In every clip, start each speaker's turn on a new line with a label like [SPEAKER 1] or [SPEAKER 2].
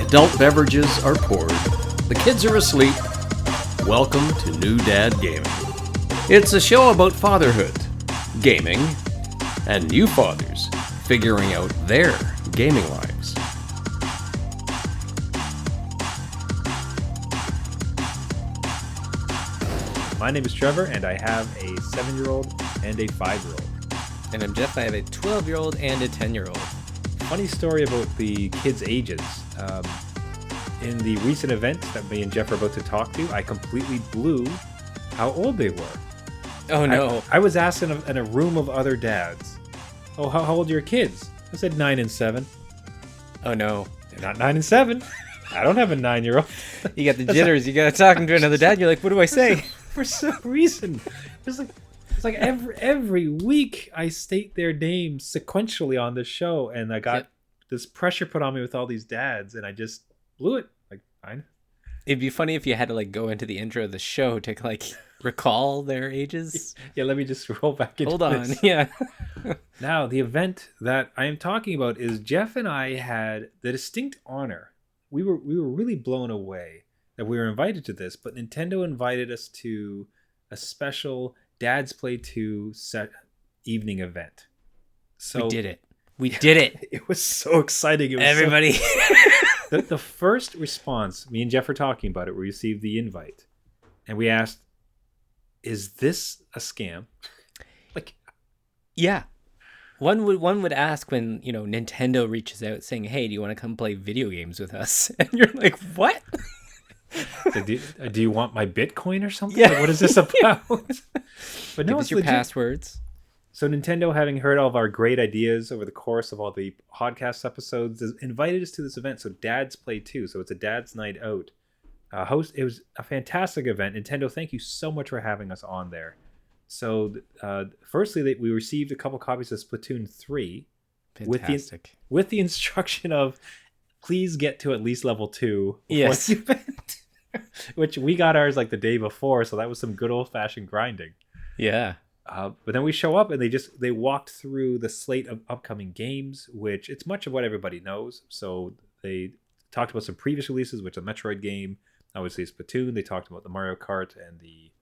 [SPEAKER 1] Adult beverages are poured. The kids are asleep. Welcome to New Dad Gaming. It's a show about fatherhood, gaming, and new fathers figuring out their gaming lives.
[SPEAKER 2] My name is Trevor, and I have a 7-year-old and a 5-year-old.
[SPEAKER 3] And I'm Jeff. I have a 12-year-old and a 10-year-old.
[SPEAKER 2] Funny story about the kids' ages. In the recent event that me and Jeff are about to talk to, I completely blew how old they were.
[SPEAKER 3] Oh, no.
[SPEAKER 2] I was asked in a room of other dads, "Oh, how old are your kids?" I said 9 and 7.
[SPEAKER 3] Oh, no.
[SPEAKER 2] They're not 9 and 7. I don't have a 9-year-old.
[SPEAKER 3] You got the jitters. You got to talk to another dad. You're like, what do I say?
[SPEAKER 2] For some reason, it's like every week I state their names sequentially on this show, and I got this pressure put on me with all these dads, and I just blew it. Like, fine.
[SPEAKER 3] It'd be funny if you had to like go into the intro of the show to like recall their ages.
[SPEAKER 2] Yeah, let me just roll back into
[SPEAKER 3] Hold on.
[SPEAKER 2] this.
[SPEAKER 3] Yeah.
[SPEAKER 2] Now, the event that I am talking about is Jeff and I had the distinct honor. We were really blown away that we were invited to this, but Nintendo invited us to a special Dad's Play 2 set evening event. So
[SPEAKER 3] We did it. We did it.
[SPEAKER 2] It was so exciting. It was
[SPEAKER 3] Everybody.
[SPEAKER 2] the first response, me and Jeff were talking about it, we received the invite, and we asked, "Is this a scam?" Like,
[SPEAKER 3] Yeah. One would ask when, Nintendo reaches out saying, "Hey, do you want to come play video games with us?" And you're like, "What?"
[SPEAKER 2] so do you want my Bitcoin or something?
[SPEAKER 3] Yeah.
[SPEAKER 2] Like, what is this about? But no,
[SPEAKER 3] Give us
[SPEAKER 2] it's
[SPEAKER 3] your
[SPEAKER 2] legit.
[SPEAKER 3] passwords.
[SPEAKER 2] So Nintendo, having heard all of our great ideas over the course of all the podcast episodes, has invited us to this event. So Dad's Play 2. So it's a dad's night out. It was a fantastic event. Nintendo, thank you so much for having us on there. So firstly, we received a couple copies of Splatoon 3
[SPEAKER 3] Fantastic.
[SPEAKER 2] with the instruction of, please get to at least level 2 before
[SPEAKER 3] Yes.
[SPEAKER 2] the event. Which we got ours like the day before, so that was some good old-fashioned grinding.
[SPEAKER 3] Yeah.
[SPEAKER 2] But then we show up and they walked through the slate of upcoming games, which it's much of what everybody knows. So they talked about some previous releases, which is a Metroid game, obviously Splatoon. They talked about the Mario Kart and the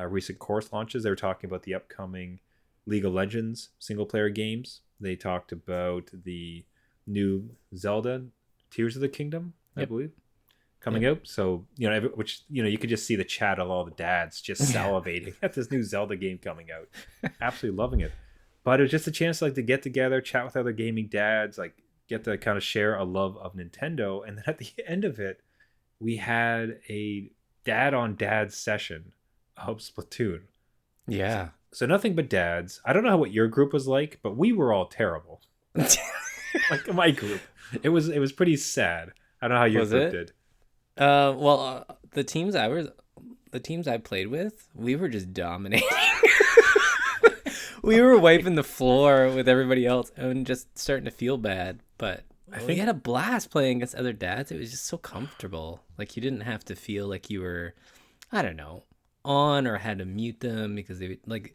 [SPEAKER 2] recent course launches. They were talking about the upcoming League of Legends single-player games. They talked about the new Zelda Tears of the Kingdom, I believe, coming out. So, you could just see the chat of all the dads just salivating at this new Zelda game coming out. Absolutely loving it. But it was just a chance to get together, chat with other gaming dads, get to kind of share a love of Nintendo. And then at the end of it, we had a dad on dad session of Splatoon.
[SPEAKER 3] Yeah.
[SPEAKER 2] So nothing but dads. I don't know what your group was like, but we were all terrible. Like my group. It was pretty sad. I don't know how your group did.
[SPEAKER 3] The teams I played with, we were just dominating. We were wiping the floor with everybody else and just starting to feel bad. But I think we had a blast playing against other dads. It was just so comfortable. Like, you didn't have to feel like you were, I don't know, on or had to mute them because they would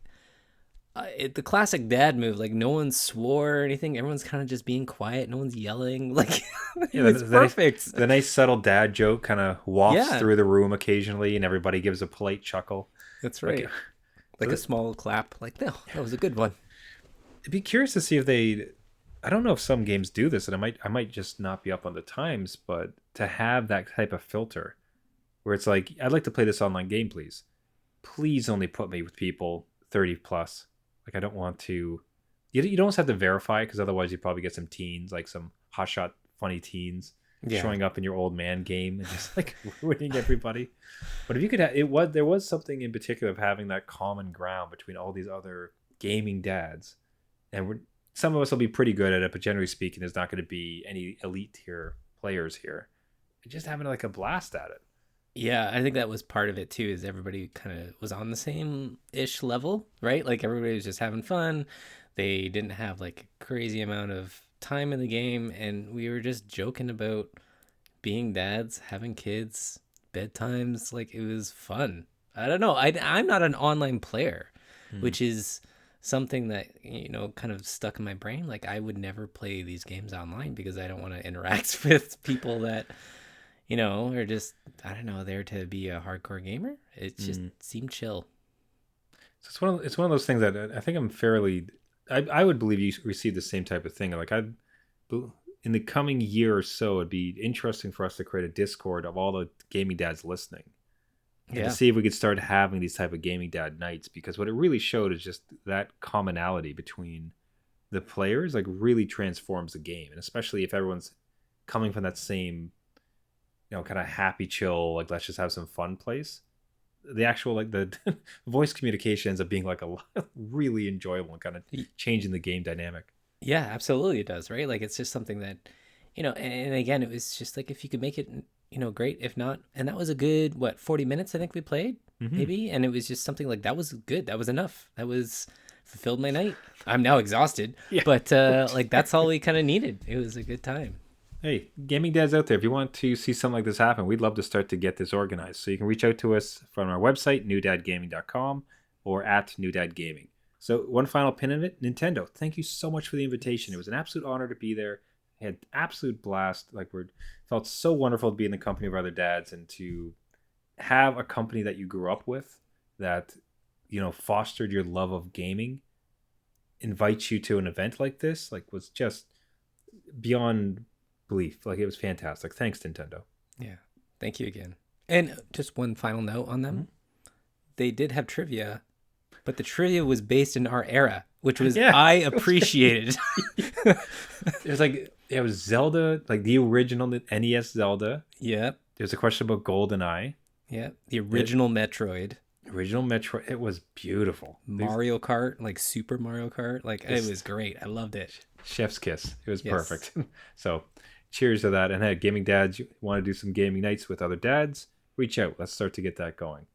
[SPEAKER 3] the classic dad move. Like, no one swore or anything. Everyone's kind of just being quiet. No one's yelling. Like, it's perfect.
[SPEAKER 2] The nice subtle dad joke kind of wafts through the room occasionally, and everybody gives a polite chuckle.
[SPEAKER 3] That's right. Like a small clap. Like, no, that was a good one.
[SPEAKER 2] I'd be curious to see if I don't know if some games do this, and I might just not be up on the times, but to have that type of filter where it's like, I'd like to play this online game, please. Please only put me with people 30 plus. Like, I don't want to. You don't almost have to verify, because otherwise you probably get some teens, like some hotshot funny teens, showing up in your old man game and just ruining everybody. But if you could, there was something in particular of having that common ground between all these other gaming dads, and some of us will be pretty good at it, but generally speaking, there's not going to be any elite tier players here. Just having a blast at it.
[SPEAKER 3] Yeah, I think that was part of it too, is everybody kind of was on the same-ish level, right? Like, everybody was just having fun. They didn't have a crazy amount of time in the game, and we were just joking about being dads, having kids, bedtimes. Like, it was fun. I don't know. I'm not an online player, which is something that, kind of stuck in my brain. Like, I would never play these games online because I don't want to interact with people that, are just, I don't know, there to be a hardcore gamer. It just seemed chill.
[SPEAKER 2] So it's one of those things that I think I would believe you receive the same type of thing. Like in the coming year or so, it'd be interesting for us to create a Discord of all the gaming dads listening. And to see if we could start having these type of gaming dad nights, because what it really showed is just that commonality between the players, like, really transforms the game. And especially if everyone's coming from that same, kind of happy, chill, like, let's just have some fun place. The actual, like, the voice communication ends up being like a really enjoyable and kind of changing the game dynamic.
[SPEAKER 3] Yeah, absolutely it does, right? Like, it's just something that, and again, it was just like, if you could make it, great. If not, and that was a good, 40 minutes I think we played, maybe, and it was just something like, that was good. That was enough. That was fulfilled my night. I'm now exhausted, but like, that's all we kind of needed. It was a good time.
[SPEAKER 2] Hey, gaming dads out there, if you want to see something like this happen, we'd love to start to get this organized. So you can reach out to us from our website, newdadgaming.com, or at newdadgaming. So one final pin in it, Nintendo, thank you so much for the invitation. It was an absolute honor to be there. I had absolute blast. Like, felt so wonderful to be in the company of other dads and to have a company that you grew up with that, fostered your love of gaming, invite you to an event like this, like, was just beyond belief. Like, it was fantastic. Thanks, Nintendo.
[SPEAKER 3] Yeah, thank you again. And just one final note on them. They did have trivia, but the trivia was based in our era, which was I appreciated.
[SPEAKER 2] It was Zelda, like the original NES Zelda.
[SPEAKER 3] Yep.
[SPEAKER 2] There's a question about GoldenEye.
[SPEAKER 3] Yep. The original Metroid.
[SPEAKER 2] It was beautiful.
[SPEAKER 3] Mario Kart, like Super Mario Kart. Like, it was great. I loved it.
[SPEAKER 2] Chef's kiss. It was perfect. So cheers to that. And hey, gaming dads, you want to do some gaming nights with other dads? Reach out. Let's start to get that going.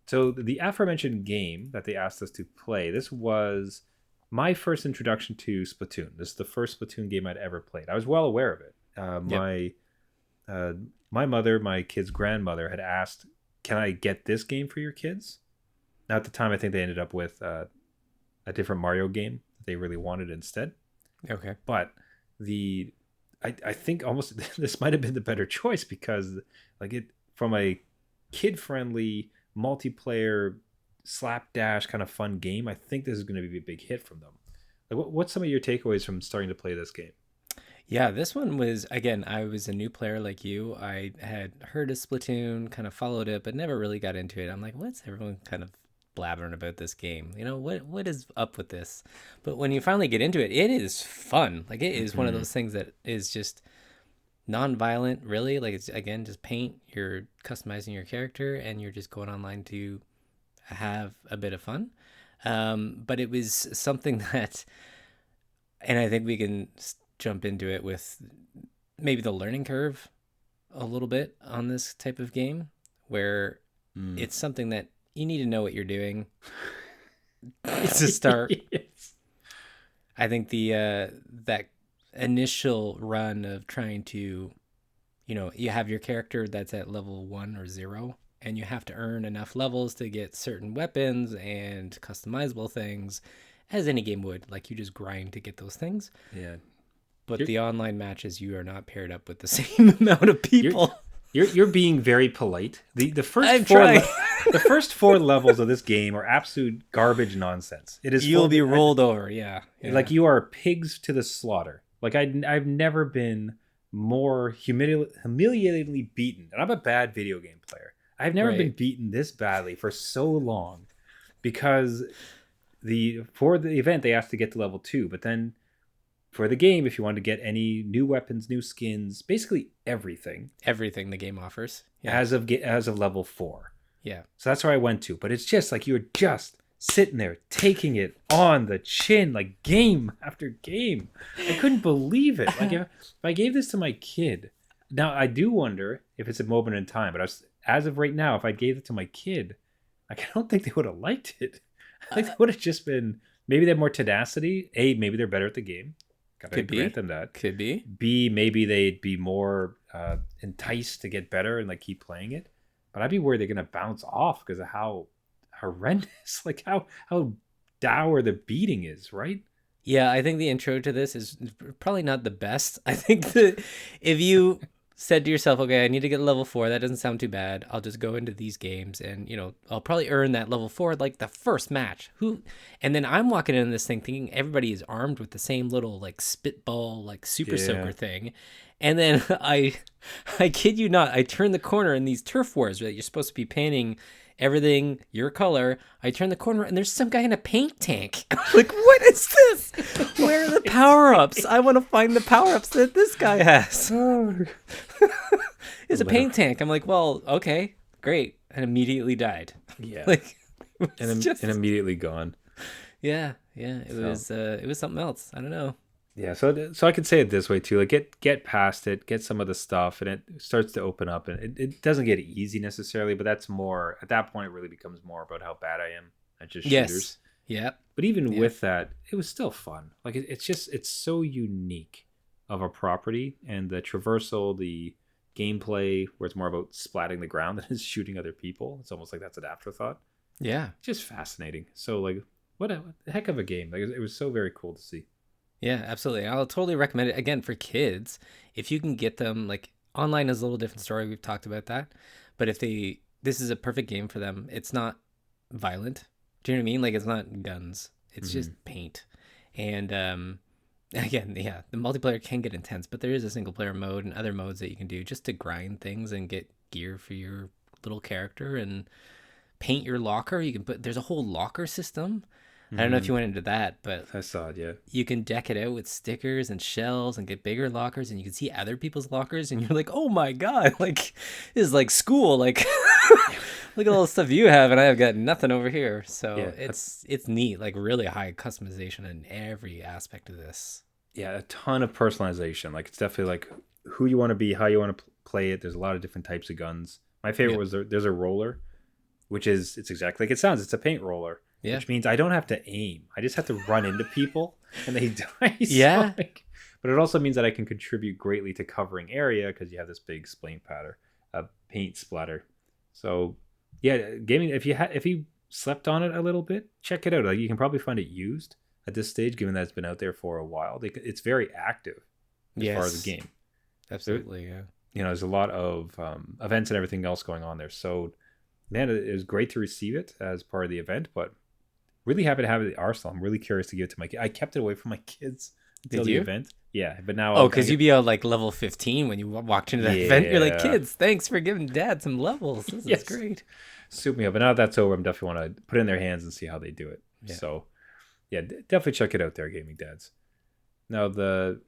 [SPEAKER 2] So the aforementioned game that they asked us to play, this was my first introduction to Splatoon. This is the first Splatoon game I'd ever played. I was well aware of it. My mother, my kid's grandmother, had asked, can I get this game for your kids? Now, at the time, I think they ended up with a different Mario game that they really wanted instead.
[SPEAKER 3] Okay.
[SPEAKER 2] But I think almost this might have been the better choice, because from a kid-friendly multiplayer slapdash kind of fun game, I think this is going to be a big hit from them. Like, what's some of your takeaways from starting to play this game?
[SPEAKER 3] Yeah, this one was, again, I was a new player like you. I had heard of Splatoon, kind of followed it, but never really got into it. I'm like, what's everyone kind of blabbering about this game? What is up with this? But when you finally get into it, it is fun. Like, it is one of those things that is just non-violent, really. Like, it's, again, just paint. You're customizing your character, and you're just going online to have a bit of fun. But it was something that, and I think we can jump into it with maybe the learning curve a little bit on this type of game, where it's something that you need to know what you're doing to start.
[SPEAKER 2] Yes.
[SPEAKER 3] I think the that initial run of trying to, you have your character that's at level 1 or 0, and you have to earn enough levels to get certain weapons and customizable things, as any game would. Like, you just grind to get those things.
[SPEAKER 2] Yeah.
[SPEAKER 3] But the online matches, you are not paired up with the same amount of people.
[SPEAKER 2] You're being very polite. The first four levels of this game are absolute garbage nonsense. It is
[SPEAKER 3] You'll be rolled over, yeah.
[SPEAKER 2] Like, you are pigs to the slaughter. Like, I've never been more humiliatingly beaten. And I'm a bad video game player. I've never been beaten this badly for so long, because for the event they asked to get to level 2, but then for the game, if you want to get any new weapons, new skins, basically everything
[SPEAKER 3] the game offers,
[SPEAKER 2] as of level 4.
[SPEAKER 3] Yeah. So
[SPEAKER 2] that's where I went to. But it's just like, you're just sitting there taking it on the chin, like, game after game. I couldn't believe it. Like, if I gave this to my kid, now I do wonder if it's a moment in time, but as of right now, if I gave it to my kid, I don't think they would have liked it. I think they would have just been, maybe they have more tenacity. A, maybe they're better at the game. Gotta grant them that.
[SPEAKER 3] Could be.
[SPEAKER 2] B, maybe they'd be more enticed to get better and, like, keep playing it. But I'd be worried they're gonna bounce off because of how horrendous, like, how dour the beating is, right?
[SPEAKER 3] Yeah, I think the intro to this is probably not the best. I think that if you said to yourself, okay, I need to get level 4, that doesn't sound too bad. I'll just go into these games and, I'll probably earn that level 4 like the first match. And then I'm walking into this thing thinking everybody is armed with the same little like spitball, like super soaker thing. And then I kid you not, I turn the corner in these turf wars that you're supposed to be painting everything your color. I turn the corner and there's some guy in a paint tank. Like, what is this? Where are the power-ups? I want to find the power-ups that this guy has. It's a paint tank. I'm like, well, okay, great. And immediately died.
[SPEAKER 2] Yeah.
[SPEAKER 3] Like,
[SPEAKER 2] and immediately gone.
[SPEAKER 3] Yeah. It was something else. I don't know.
[SPEAKER 2] Yeah, so I could say it this way too, like get past it, get some of the stuff, and it starts to open up, and it doesn't get easy necessarily, but that's more, at that point it really becomes more about how bad I am at just shooters.
[SPEAKER 3] Yeah.
[SPEAKER 2] But even with that, it was still fun. Like it's so unique of a property, and the traversal, the gameplay, where it's more about splatting the ground than it's shooting other people. It's almost like that's an afterthought.
[SPEAKER 3] Yeah.
[SPEAKER 2] Just fascinating. So like, what a heck of a game. Like it was so very cool to see.
[SPEAKER 3] Yeah, absolutely. I'll totally recommend it. Again, for kids, if you can get them, like, online is a little different story. We've talked about that. But this is a perfect game for them. It's not violent. Do you know what I mean? Like, it's not guns. It's just paint. And again, yeah, the multiplayer can get intense, but there is a single player mode and other modes that you can do just to grind things and get gear for your little character and paint your locker. There's a whole locker system. I don't know if you went into that, but
[SPEAKER 2] I saw it, yeah. You
[SPEAKER 3] can deck it out with stickers and shells and get bigger lockers, and you can see other people's lockers, and you're like, oh my God, like, this is like school. Like, look at all the stuff you have, and I have got nothing over here. So yeah, it's neat, like really high customization in every aspect of this.
[SPEAKER 2] Yeah, a ton of personalization. Like, it's definitely like who you want to be, how you want to play it. There's a lot of different types of guns. My favorite was there's a roller, which it's exactly like it sounds. It's a paint roller. Yeah. Which means I don't have to aim. I just have to run into people and they die.
[SPEAKER 3] Yeah.
[SPEAKER 2] So but it also means that I can contribute greatly to covering area because you have this big paint splatter. So yeah, gaming. If you slept on it a little bit, check it out. Like, you can probably find it used at this stage, given that it's been out there for a while. It's very active as far as the game.
[SPEAKER 3] Absolutely. Yeah.
[SPEAKER 2] There's a lot of events and everything else going on there. So man, it was great to receive it as part of the event, but really happy to have it at the Arsenal. I'm really curious to give it to my kids. I kept it away from my kids until the event. Yeah, but now...
[SPEAKER 3] because you'd be on like level 15 when you walked into that event. You're like, kids, thanks for giving Dad some levels. This is great.
[SPEAKER 2] Suit me up. But now that's over, I'm definitely want to put it in their hands and see how they do it. Yeah. So, yeah, definitely check it out there, Gaming Dads. Now, the...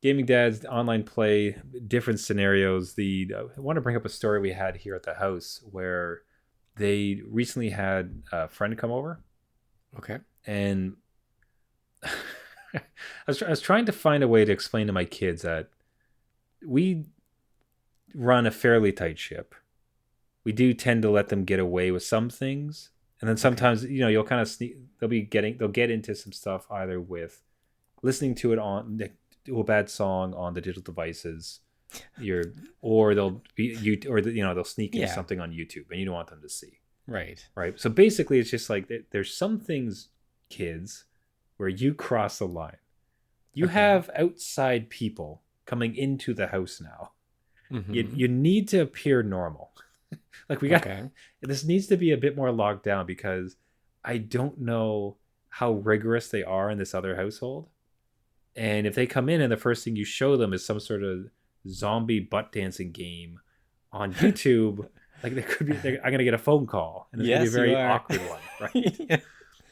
[SPEAKER 2] Gaming Dads, online play, different scenarios. I want to bring up a story we had here at the house where they recently had a friend come over.
[SPEAKER 3] Okay.
[SPEAKER 2] And I was trying to find a way to explain to my kids that we run a fairly tight ship. We do tend to let them get away with some things. And then sometimes, you'll kind of sneak, they'll get into some stuff either with listening to it on a bad song on the digital devices, or they'll sneak into something on YouTube, and you don't want them to see.
[SPEAKER 3] Right.
[SPEAKER 2] So basically, it's just like there's some things, kids, where you cross the line. You have outside people coming into the house now. Mm-hmm. You need to appear normal. Like, this needs to be a bit more locked down, because I don't know how rigorous they are in this other household. And if they come in and the first thing you show them is some sort of zombie butt dancing game on YouTube, like I'm going to get a phone call, and it's going to be a very awkward one, right? Yeah.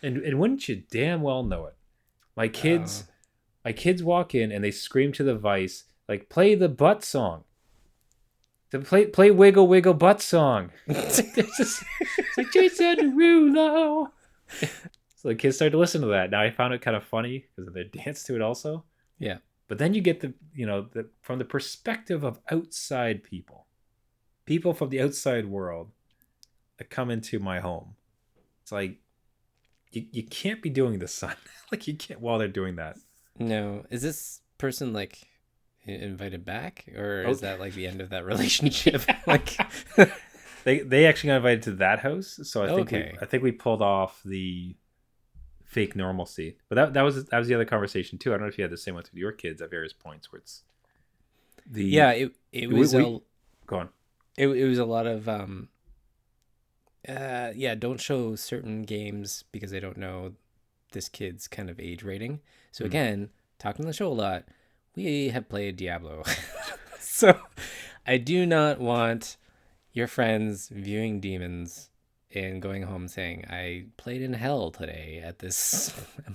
[SPEAKER 2] And wouldn't you damn well know it? My kids walk in and they scream to the device, like, play the butt song. Play Wiggle Wiggle Butt Song. It's like Jason Derulo. So the kids started to listen to that. Now I found it kind of funny because they dance to it also.
[SPEAKER 3] Yeah.
[SPEAKER 2] But then you get from the perspective of outside people from the outside world that come into my home. It's like, you can't be doing this, son. Like, you can't while they're doing that.
[SPEAKER 3] No. Is this person like invited back, or is that like the end of that relationship? Like,
[SPEAKER 2] they actually got invited to that house, so I think we pulled off the fake normalcy. But that was the other conversation too. I don't know if you had the same one with your kids at various points where it's
[SPEAKER 3] it was
[SPEAKER 2] go on.
[SPEAKER 3] It was a lot of don't show certain games because I don't know this kid's kind of age rating. So again, talking on the show a lot, we have played Diablo. So I do not want your friends viewing demons and going home saying, I played in hell today at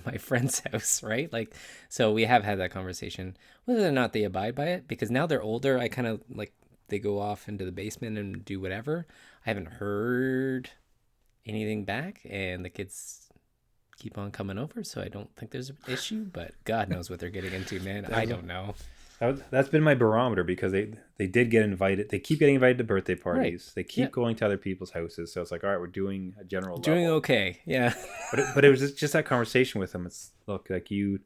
[SPEAKER 3] my friend's house, right? Like, so we have had that conversation, whether or not they abide by it, because now they're older. I kind of like, they go off into the basement and do whatever. I haven't heard anything back, and the kids keep on coming over, so I don't think there's an issue, but God knows what they're getting into, man. I don't know.
[SPEAKER 2] That's been my barometer, because they did get invited. They keep getting invited to birthday parties. Right. They keep going to other people's houses. So it's like, all right, we're doing a general level.
[SPEAKER 3] Doing okay, yeah.
[SPEAKER 2] But it was just that conversation with them. It's, look, like you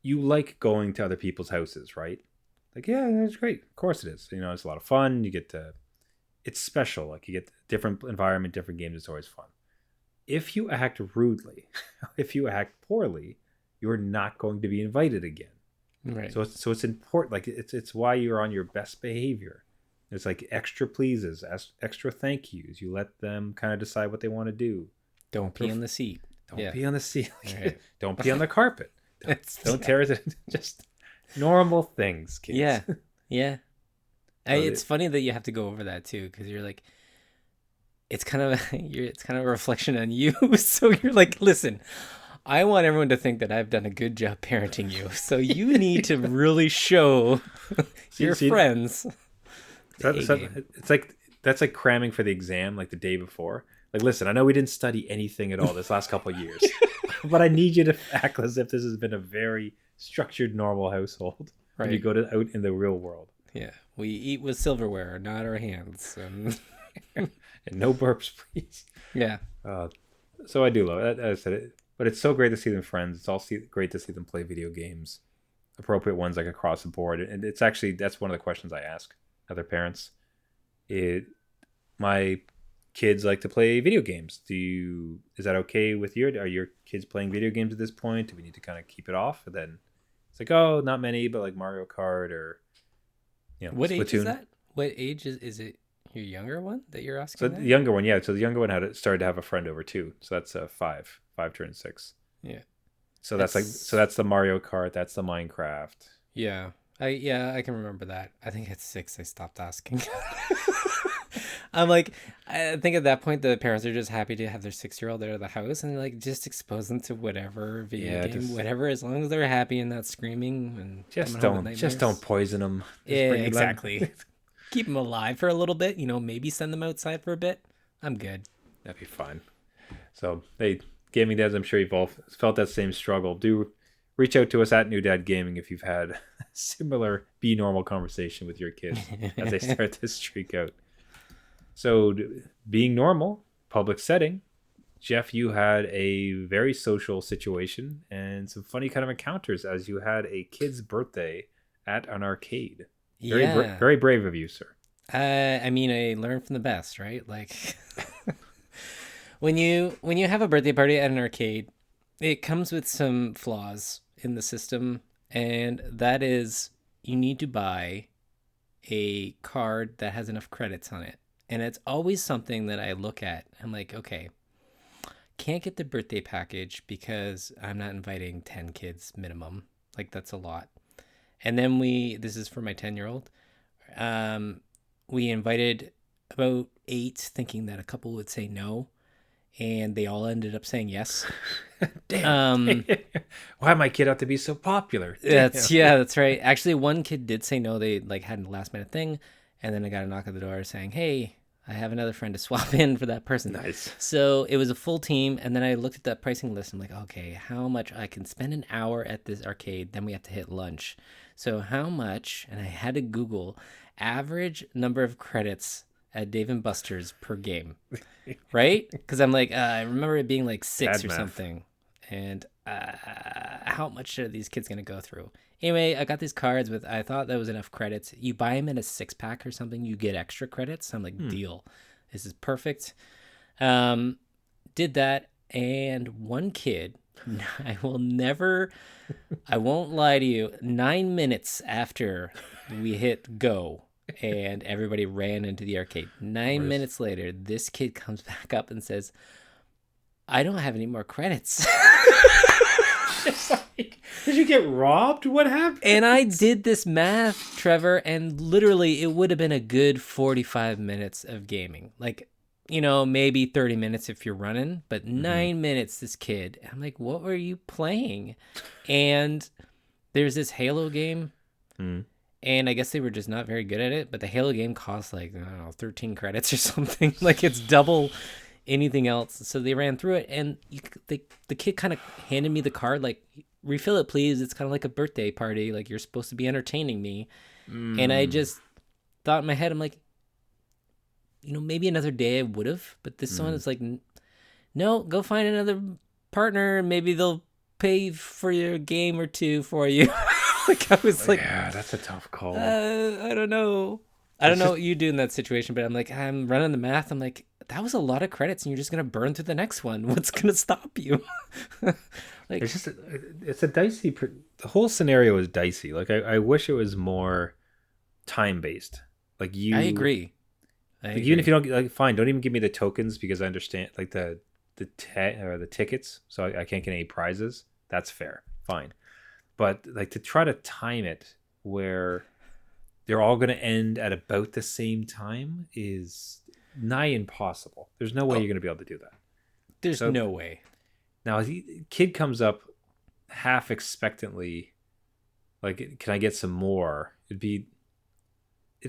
[SPEAKER 2] like going to other people's houses, right? Like, yeah, that's great. Of course it is. You know, it's a lot of fun. You get to, it's special. Like, you get different environment, different games. It's always fun. If you act rudely, if you act poorly, you're not going to be invited again.
[SPEAKER 3] Right.
[SPEAKER 2] So it's important. Like, it's why you're on your best behavior. It's like extra pleases, extra thank yous. You let them kind of decide what they want to do.
[SPEAKER 3] Don't pee on the seat.
[SPEAKER 2] Don't pee on the seat.
[SPEAKER 3] Right.
[SPEAKER 2] Don't pee on the carpet. Don't tear it. Just normal things, kids.
[SPEAKER 3] Yeah. Yeah. It's funny that you have to go over that too, because you're like, it's kind of a reflection on you. So you're like, listen, I want everyone to think that I've done a good job parenting you. So you need to really show your friends.
[SPEAKER 2] It's like, that's like cramming for the exam, like the day before. Like, listen, I know we didn't study anything at all this last couple of years, but I need you to act as if this has been a very structured, normal household. Right. When you go out in the real world.
[SPEAKER 3] Yeah. We eat with silverware, not our hands.
[SPEAKER 2] And no burps, please.
[SPEAKER 3] Yeah.
[SPEAKER 2] So I do love it. As I said it. But it's so great to see them friends. It's also great to see them play video games, appropriate ones, like across the board. And it's actually, that's one of the questions I ask other parents. My kids like to play video games. Is that okay with are your kids playing video games at this point? Do we need to kind of keep it off? And then it's like, oh, not many, but like Mario Kart or,
[SPEAKER 3] what
[SPEAKER 2] Splatoon.
[SPEAKER 3] Age is that? What age is it? Your younger one that you're asking?
[SPEAKER 2] So the younger one, yeah. So the younger one started to have a friend over too. So that's 5 turned 6.
[SPEAKER 3] Yeah.
[SPEAKER 2] So that's the Mario Kart. That's the Minecraft.
[SPEAKER 3] Yeah. I can remember that. I think at 6 I stopped asking. I'm like, I think at that point the parents are just happy to have their 6-year-old out of the house and like just expose them to whatever video game, whatever, as long as they're happy and not screaming and
[SPEAKER 2] just don't poison them.
[SPEAKER 3] Yeah, exactly. Keep them alive for a little bit, maybe send them outside for a bit. I'm good.
[SPEAKER 2] That'd be fine. So gaming dads, I'm sure you've all felt that same struggle. Do reach out to us at New Dad Gaming if you've had a similar be normal conversation with your kids as they start to streak out. So being normal, public setting, Jeff, you had a very social situation and some funny kind of encounters as you had a kid's birthday at an arcade. Very brave of you, sir.
[SPEAKER 3] I learned from the best, right? Like when you have a birthday party at an arcade, it comes with some flaws in the system, and that is you need to buy a card that has enough credits on it. And it's always something that I look at. I'm like, okay, can't get the birthday package because I'm not inviting 10 kids minimum. Like, that's a lot. And then this is for my 10-year-old. We invited about 8, thinking that a couple would say no. And they all ended up saying yes.
[SPEAKER 2] Damn. Why my kid have to be so popular?
[SPEAKER 3] That's right. Actually, one kid did say no. They had a last minute thing. And then I got a knock at the door saying, hey, I have another friend to swap in for that person.
[SPEAKER 2] Nice.
[SPEAKER 3] So it was a full team. And then I looked at that pricing list. I'm like, okay, how much I can spend an hour at this arcade. Then we have to hit lunch. So how much, and I had to Google, average number of credits at Dave & Buster's per game, right? Because I'm like, I remember it being like 6 or something. And how much are these kids going to go through? Anyway, I got these cards I thought that was enough credits. You buy them in a 6-pack or something, you get extra credits. I'm like, deal. This is perfect. Did that, and one kid, I won't lie to you, 9 minutes after we hit go and everybody ran into the arcade, 9 minutes later, this kid comes back up and says, I don't have any more credits.
[SPEAKER 2] Did you get robbed? What happened?
[SPEAKER 3] And I did this math, Trevor, and literally it would have been a good 45 minutes of gaming. Like, maybe 30 minutes if you're running, but 9 minutes, this kid. I'm like, what were you playing? And there's this Halo game, and I guess they were just not very good at it, but the Halo game costs like, I don't know, 13 credits or something. Like, it's double anything else. So they ran through it, and the kid kind of handed me the card, like, refill it, please. It's kind of like a birthday party. Like, you're supposed to be entertaining me. And I just thought in my head, I'm like, maybe another day I would have, but this one is like, no, go find another partner. Maybe they'll pay for your game or two for you. Like, I was like,
[SPEAKER 2] yeah, that's a tough call.
[SPEAKER 3] I don't know. I don't know what you do in that situation, but I'm like, I'm running the math. I'm like, that was a lot of credits, and you're just gonna burn through the next one. What's gonna stop you? Like,
[SPEAKER 2] it's a dicey. The whole scenario is dicey. Like, I wish it was more time based. Like,
[SPEAKER 3] I agree.
[SPEAKER 2] Even if you don't, like, fine, don't even give me the tokens, because I understand, like, the tickets, so I can't get any prizes. That's fair, fine. But, like, to try to time it where they're all going to end at about the same time is nigh impossible. There's no way you're going to be able to do that.
[SPEAKER 3] There's no way.
[SPEAKER 2] Now, a kid comes up half expectantly, like, can I get some more? It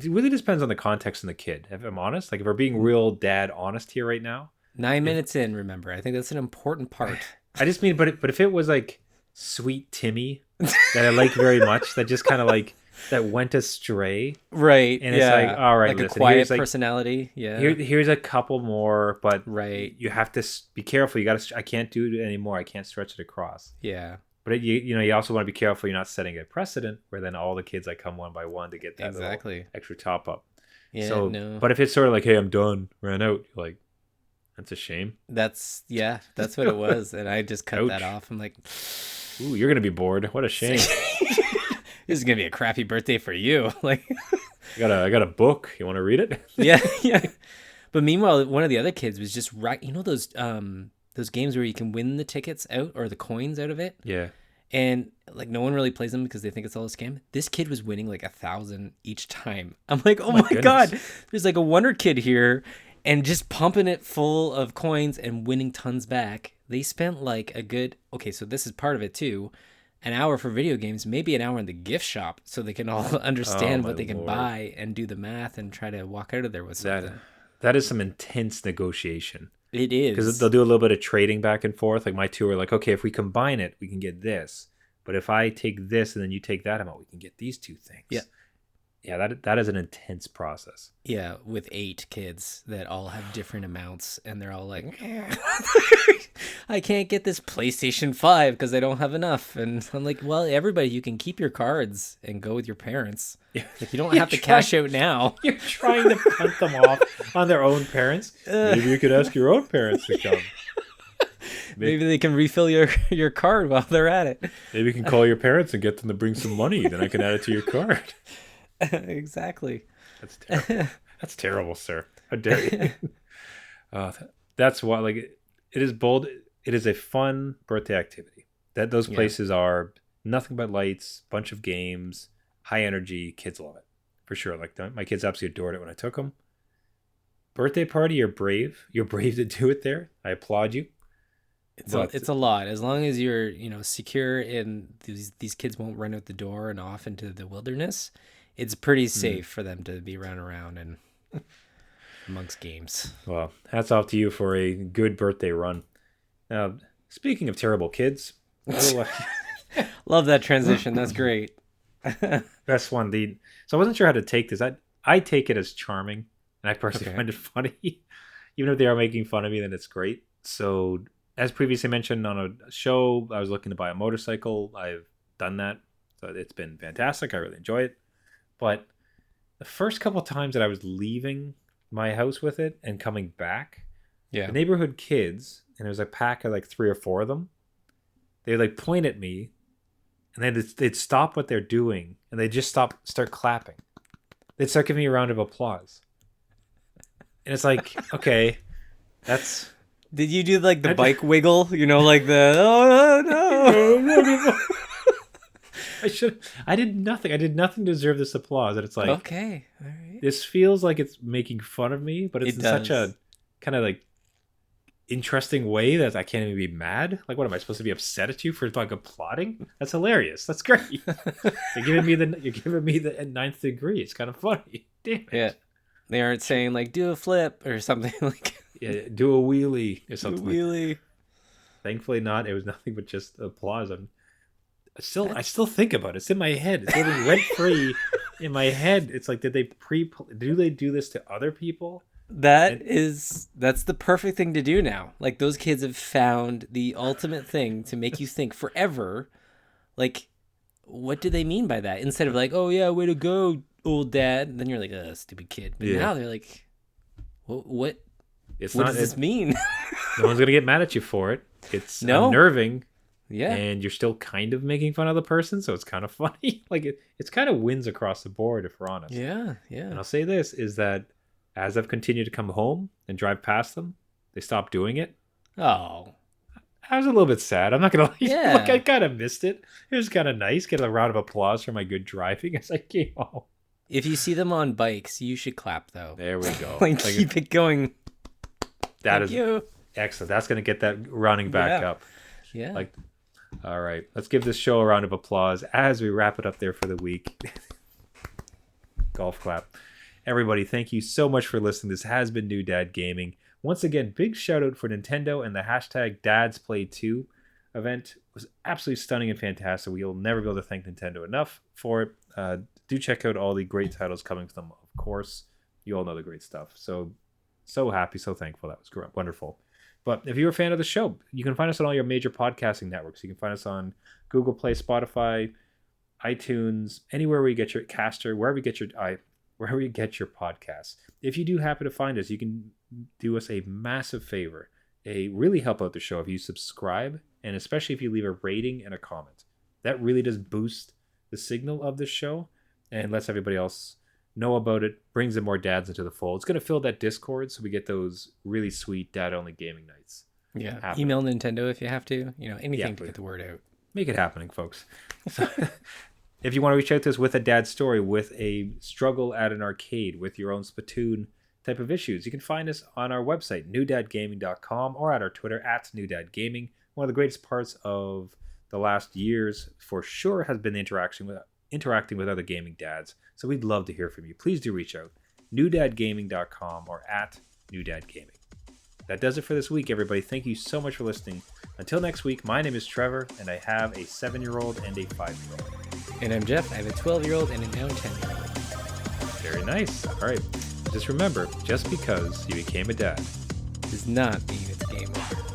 [SPEAKER 2] really depends on the context and the kid, if I'm honest. Like, if we're being real dad honest here right now.
[SPEAKER 3] 9 minutes in, remember. I think that's an important part.
[SPEAKER 2] I just mean, but if it was like sweet Timmy that I like very much, that just kind of like, that went astray.
[SPEAKER 3] Right.
[SPEAKER 2] And it's like, all right,
[SPEAKER 3] like
[SPEAKER 2] listen,
[SPEAKER 3] a quiet
[SPEAKER 2] like,
[SPEAKER 3] personality. Yeah.
[SPEAKER 2] Here's a couple more, but
[SPEAKER 3] right.
[SPEAKER 2] You have to be careful. I can't do it anymore. I can't stretch it across.
[SPEAKER 3] Yeah.
[SPEAKER 2] But you also want to be careful you're not setting a precedent where then all the kids come one by one to get that little extra top up.
[SPEAKER 3] Yeah.
[SPEAKER 2] So, but if it's sort of like, hey, I'm done, ran out, you're like, that's a shame.
[SPEAKER 3] That's what it was, and I just cut that off. I'm like,
[SPEAKER 2] ooh, you're gonna be bored. What a shame.
[SPEAKER 3] This is gonna be a crappy birthday for you. Like,
[SPEAKER 2] I got a book. You want to read it?
[SPEAKER 3] Yeah. But meanwhile, one of the other kids was just those games where you can win the tickets out or the coins out of it.
[SPEAKER 2] Yeah.
[SPEAKER 3] And like, no one really plays them because they think it's all a scam. This kid was winning like 1,000 each time. I'm like, oh my God, there's like a wonder kid here, and just pumping it full of coins and winning tons back. They spent like so this is part of it too, an hour for video games, maybe an hour in the gift shop, so they can all understand what they can buy and do the math and try to walk out of there with something.
[SPEAKER 2] That is some intense negotiation.
[SPEAKER 3] It is.
[SPEAKER 2] Because they'll do a little bit of trading back and forth. Like, my two are like, okay, if we combine it, we can get this. But if I take this and then you take that amount, we can get these two things.
[SPEAKER 3] Yeah.
[SPEAKER 2] Yeah, that is an intense process.
[SPEAKER 3] Yeah, with 8 kids that all have different amounts, and they're all like, I can't get this PlayStation 5 because I don't have enough. And I'm like, well, everybody, you can keep your cards and go with your parents. Yeah. Like, you don't have to cash out now.
[SPEAKER 2] You're trying to punt them off on their own parents. Maybe you could ask your own parents to come.
[SPEAKER 3] Maybe they can refill your card while they're at it.
[SPEAKER 2] Maybe you can call your parents and get them to bring some money. Then I can add it to your card.
[SPEAKER 3] Exactly.
[SPEAKER 2] That's terrible. That's terrible, sir. How dare you? That's why, like, it is bold. It is a fun birthday activity. Those places are nothing but lights, bunch of games, high energy. Kids love it for sure. Like, my kids absolutely adored it when I took them. Birthday party, you're brave. You're brave to do it there. I applaud you.
[SPEAKER 3] It's a lot. As long as you're secure and these kids won't run out the door and off into the wilderness, it's pretty safe for them to be running around and amongst games.
[SPEAKER 2] Well, hats off to you for a good birthday run. Now, speaking of terrible kids,
[SPEAKER 3] love that transition. That's great.
[SPEAKER 2] Best one. So I wasn't sure how to take this. I take it as charming, and I personally find it funny. Even if they are making fun of me, then it's great. So, as previously mentioned on a show, I was looking to buy a motorcycle. I've done that. So it's been fantastic. I really enjoy it. But the first couple times that I was leaving my house with it and coming back,
[SPEAKER 3] Yeah.
[SPEAKER 2] the neighborhood kids, and there was a pack of like 3 or 4 of them. They like point at me, and then they'd stop what they're doing, and they just start clapping. They'd start giving me a round of applause, and it's like, okay, that's.
[SPEAKER 3] Did you do like the bike wiggle? You know, like the no.
[SPEAKER 2] I did nothing. I did nothing to deserve this applause, and it's like,
[SPEAKER 3] okay, all right.
[SPEAKER 2] This feels like it's making fun of me, but it's
[SPEAKER 3] It
[SPEAKER 2] in such a kind of like interesting way that I can't even be mad. Like, what am I supposed to be upset at you for like applauding? That's hilarious. That's great. You're giving me the ninth degree. It's kind of funny. Damn it.
[SPEAKER 3] Yeah, they aren't saying like do a flip or something like.
[SPEAKER 2] Yeah, do a wheelie or something.
[SPEAKER 3] Wheelie.
[SPEAKER 2] Thankfully, not. It was nothing but just applause. I still think about it. It's in my head. It's living rent free in my head. It's like, do they do this to other people?
[SPEAKER 3] That's the perfect thing to do now. Like, those kids have found the ultimate thing to make you think forever. Like, what do they mean by that? Instead of like, oh yeah, way to go, old dad. And then you're like, stupid kid. But now they're like, what does this mean?
[SPEAKER 2] No one's gonna get mad at you for it. It's unnerving.
[SPEAKER 3] Yeah.
[SPEAKER 2] And you're still kind of making fun of the person, so it's kind of funny. Like, it's kind of wins across the board, if we're honest.
[SPEAKER 3] Yeah.
[SPEAKER 2] And I'll say this, is that as I've continued to come home and drive past them, they stopped doing it.
[SPEAKER 3] Oh.
[SPEAKER 2] I was a little bit sad. I'm not going to lie.
[SPEAKER 3] Yeah.
[SPEAKER 2] Look, I kind of missed it. It was kind of nice. Get a round of applause for my good driving as I came home.
[SPEAKER 3] If you see them on bikes, you should clap, though.
[SPEAKER 2] There we go.
[SPEAKER 3] Like, keep it going.
[SPEAKER 2] Thank you. Excellent. That's going to get that running back up.
[SPEAKER 3] Yeah.
[SPEAKER 2] Like, all right. Let's give this show a round of applause as we wrap it up there for the week. Golf clap. Everybody, thank you so much for listening. This has been New Dad Gaming. Once again, big shout out for Nintendo and the hashtag #DadsPlay2 event. It was absolutely stunning and fantastic. We'll never be able to thank Nintendo enough for it. Do check out all the great titles coming to them, of course. You all know the great stuff. So happy, so thankful. That was wonderful. But if you're a fan of the show, you can find us on all your major podcasting networks. You can find us on Google Play, Spotify, iTunes, anywhere where you get your Caster, wherever you get your podcasts. If you do happen to find us, you can do us a massive favor, really help out the show if you subscribe, and especially if you leave a rating and a comment. That really does boost the signal of the show and lets everybody else know about it, brings in more dads into the fold. It's going to fill that Discord, so we get those really sweet dad-only gaming nights.
[SPEAKER 3] Yeah,
[SPEAKER 2] happening.
[SPEAKER 3] Email Nintendo if you have to. Anything to get the word out.
[SPEAKER 2] Make it happening, folks. So, if you want to reach out to us with a dad story, with a struggle at an arcade, with your own Splatoon type of issues, you can find us on our website, newdadgaming.com, or at our Twitter, @newdadgaming. One of the greatest parts of the last years, for sure, has been the interacting with other gaming dads. So we'd love to hear from you. Please do reach out. newdadgaming.com or @newdadgaming. That does it for this week, everybody. Thank you so much for listening. Until next week, my name is Trevor, and I have a 7-year-old and a 5-year-old.
[SPEAKER 3] And I'm Jeff. I have a 12-year-old and a now 10-year-old.
[SPEAKER 2] Very nice. All right. Just remember, just because you became a dad
[SPEAKER 3] does not mean it's game over.